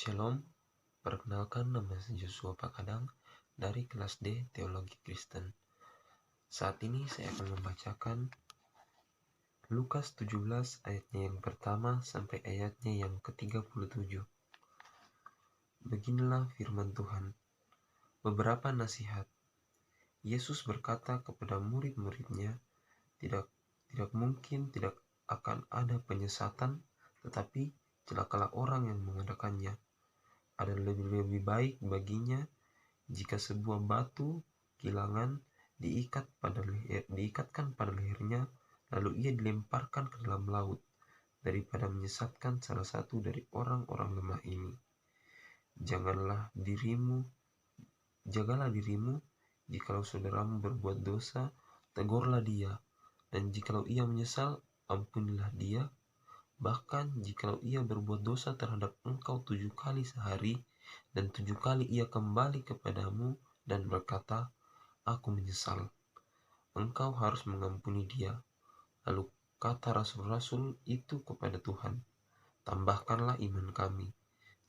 Shalom, perkenalkan nama saya Joshua Pakadang dari kelas D Teologi Kristen. Saat ini saya akan membacakan Lukas 17 ayatnya yang pertama sampai ayatnya yang ke-37. Beginilah firman Tuhan. Beberapa nasihat. Yesus berkata kepada murid-muridnya, tidak akan ada penyesatan, tetapi celakalah orang yang mengadakannya. Ada lebih baik baginya jika sebuah batu kilangan diikatkan pada lehernya, lalu ia dilemparkan ke dalam laut, daripada menyesatkan salah satu dari orang-orang lemah ini. Jagalah dirimu, jikalau saudaramu berbuat dosa, tegurlah dia, dan jikalau ia menyesal, ampunilah dia. Bahkan jikalau ia berbuat dosa terhadap engkau 7 kali sehari, dan 7 kali ia kembali kepadamu dan berkata, "Aku menyesal," engkau harus mengampuni dia. Lalu kata rasul-rasul itu kepada Tuhan, "Tambahkanlah iman kami."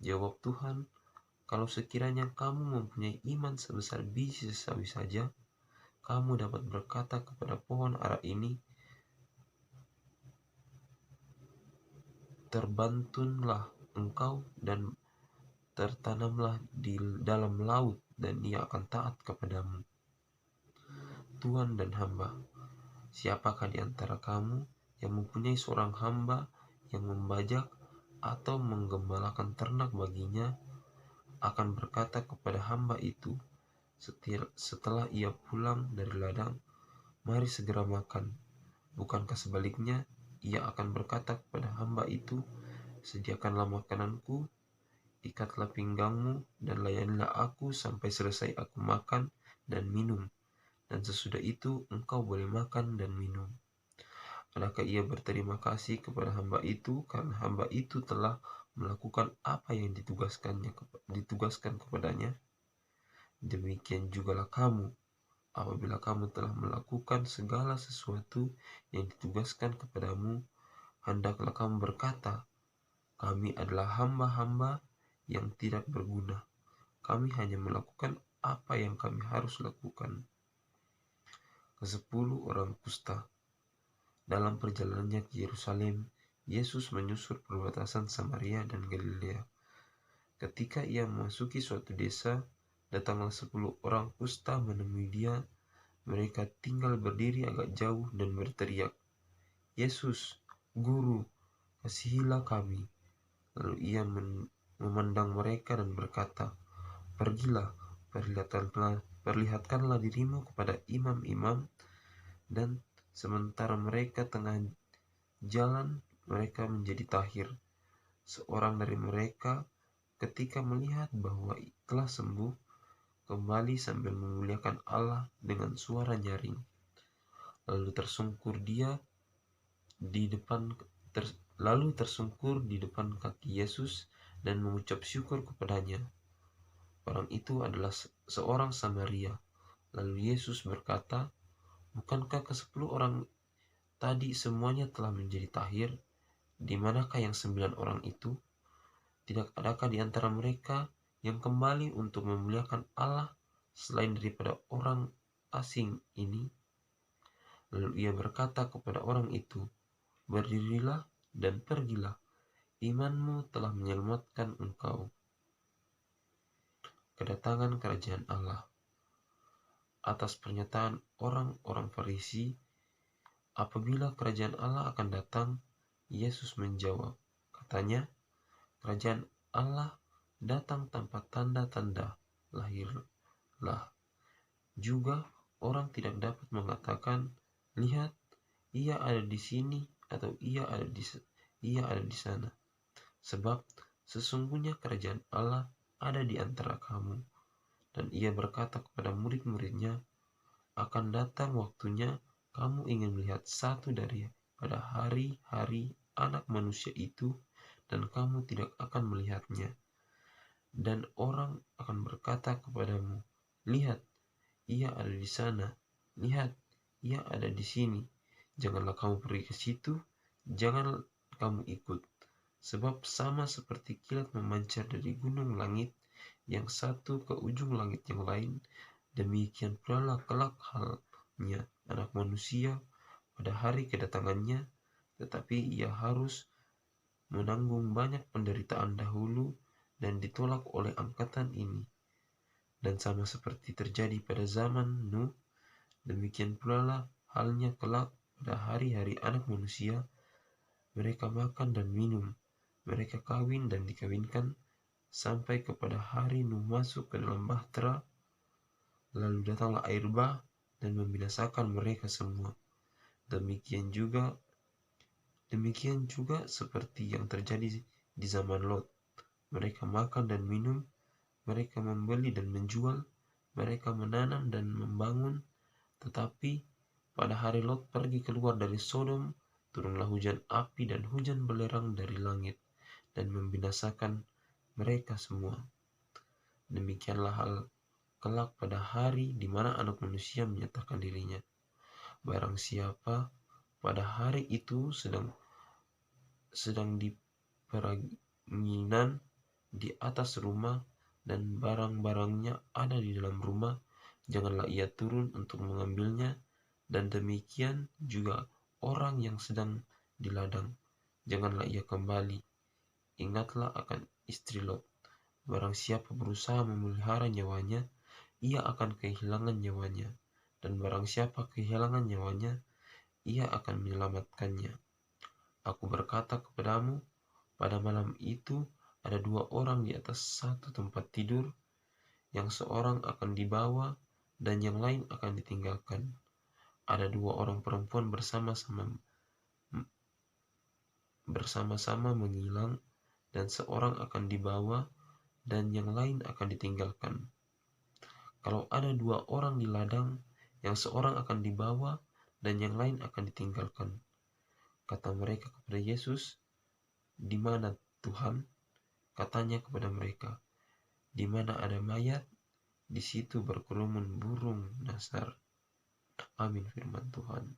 Jawab Tuhan, "Kalau sekiranya kamu mempunyai iman sebesar biji sawi saja, kamu dapat berkata kepada pohon ara ini, terbantunlah engkau dan tertanamlah di dalam laut, dan ia akan taat kepadamu." Tuan dan hamba, siapakah di antara kamu yang mempunyai seorang hamba yang membajak atau menggembalakan ternak baginya, akan berkata kepada hamba itu setelah ia pulang dari ladang, "Mari segera makan"? Bukankah sebaliknya, ia akan berkata kepada hamba itu, "Sediakanlah makananku, ikatlah pinggangmu, dan layanilah aku sampai selesai aku makan dan minum, dan sesudah itu engkau boleh makan dan minum"? Adakah ia berterima kasih kepada hamba itu karena hamba itu telah melakukan apa yang ditugaskan kepadanya? Demikian jugalah kamu, apabila kamu telah melakukan segala sesuatu yang ditugaskan kepadamu, hendaklah kamu berkata, "Kami adalah hamba-hamba yang tidak berguna. Kami hanya melakukan apa yang kami harus lakukan." Ke-10 orang kusta. Dalam perjalanannya ke Yerusalem, Yesus menyusur perbatasan Samaria dan Galilea. Ketika ia memasuki suatu desa, datanglah 10 orang kusta menemui dia. Mereka tinggal berdiri agak jauh dan berteriak, "Yesus, Guru, kasihilah kami." Lalu ia memandang mereka dan berkata, "Pergilah, perlihatkanlah dirimu kepada imam-imam." Dan sementara mereka tengah jalan, mereka menjadi tahir. Seorang dari mereka, ketika melihat bahwa telah sembuh, kembali sambil memuliakan Allah dengan suara nyaring. Lalu tersungkur di depan kaki Yesus dan mengucap syukur kepadanya. Orang itu adalah seorang Samaria. Lalu Yesus berkata, "Bukankah ke-10 orang tadi semuanya telah menjadi tahir? Di manakah yang 9 orang itu? Tidak adakah di antara mereka yang kembali untuk memuliakan Allah selain daripada orang asing ini?" Lalu ia berkata kepada orang itu, "Berdirilah dan pergilah, imanmu telah menyelamatkan engkau." Kedatangan kerajaan Allah. Atas pernyataan orang-orang Farisi, apabila kerajaan Allah akan datang, Yesus menjawab, katanya, "Kerajaan Allah datang tanpa tanda-tanda lahirlah. Juga orang tidak dapat mengatakan, 'Lihat, ia ada di sini,' atau ia ada di sana. Sebab sesungguhnya kerajaan Allah ada di antara kamu." Dan ia berkata kepada murid-muridnya, "Akan datang waktunya kamu ingin melihat satu daripada hari-hari Anak Manusia itu, dan kamu tidak akan melihatnya. Dan orang akan berkata kepadamu, 'Lihat, ia ada di sana. Lihat, ia ada di sini.' Janganlah kamu pergi ke situ, jangan kamu ikut. Sebab sama seperti kilat memancar dari gunung langit yang satu ke ujung langit yang lain, demikian pula kelak halnya Anak Manusia pada hari kedatangannya, tetapi ia harus menanggung banyak penderitaan dahulu dan ditolak oleh angkatan ini. Dan sama seperti terjadi pada zaman Nuh, demikian pula halnya kelak pada hari-hari Anak Manusia. Mereka makan dan minum, mereka kawin dan dikawinkan, sampai kepada hari Nuh masuk ke dalam bahtera, lalu datanglah air bah dan membinasakan mereka semua. Demikian juga seperti yang terjadi di zaman Lot. Mereka makan dan minum, mereka membeli dan menjual, mereka menanam dan membangun. Tetapi pada hari Lot pergi keluar dari Sodom, turunlah hujan api dan hujan belerang dari langit dan membinasakan mereka semua. Demikianlah hal kelak pada hari di mana Anak Manusia menyatakan dirinya. Barang siapa pada hari itu sedang di peranginan di atas rumah dan barang-barangnya ada di dalam rumah, janganlah ia turun untuk mengambilnya, dan demikian juga orang yang sedang di ladang, janganlah ia kembali. Ingatlah akan istri Lot. Barang siapa berusaha memelihara nyawanya, ia akan kehilangan nyawanya, dan barang siapa kehilangan nyawanya, ia akan menyelamatkannya. Aku berkata kepadamu, pada malam itu ada 2 orang di atas satu tempat tidur, yang seorang akan dibawa dan yang lain akan ditinggalkan. Ada 2 orang perempuan bersama-sama menghilang, dan seorang akan dibawa dan yang lain akan ditinggalkan. Kalau ada 2 orang di ladang, yang seorang akan dibawa dan yang lain akan ditinggalkan. Kata mereka kepada Yesus, "Di mana Tuhan?" Katanya kepada mereka, "Di mana ada mayat, di situ berkerumun burung nasar." Amin, firman Tuhan.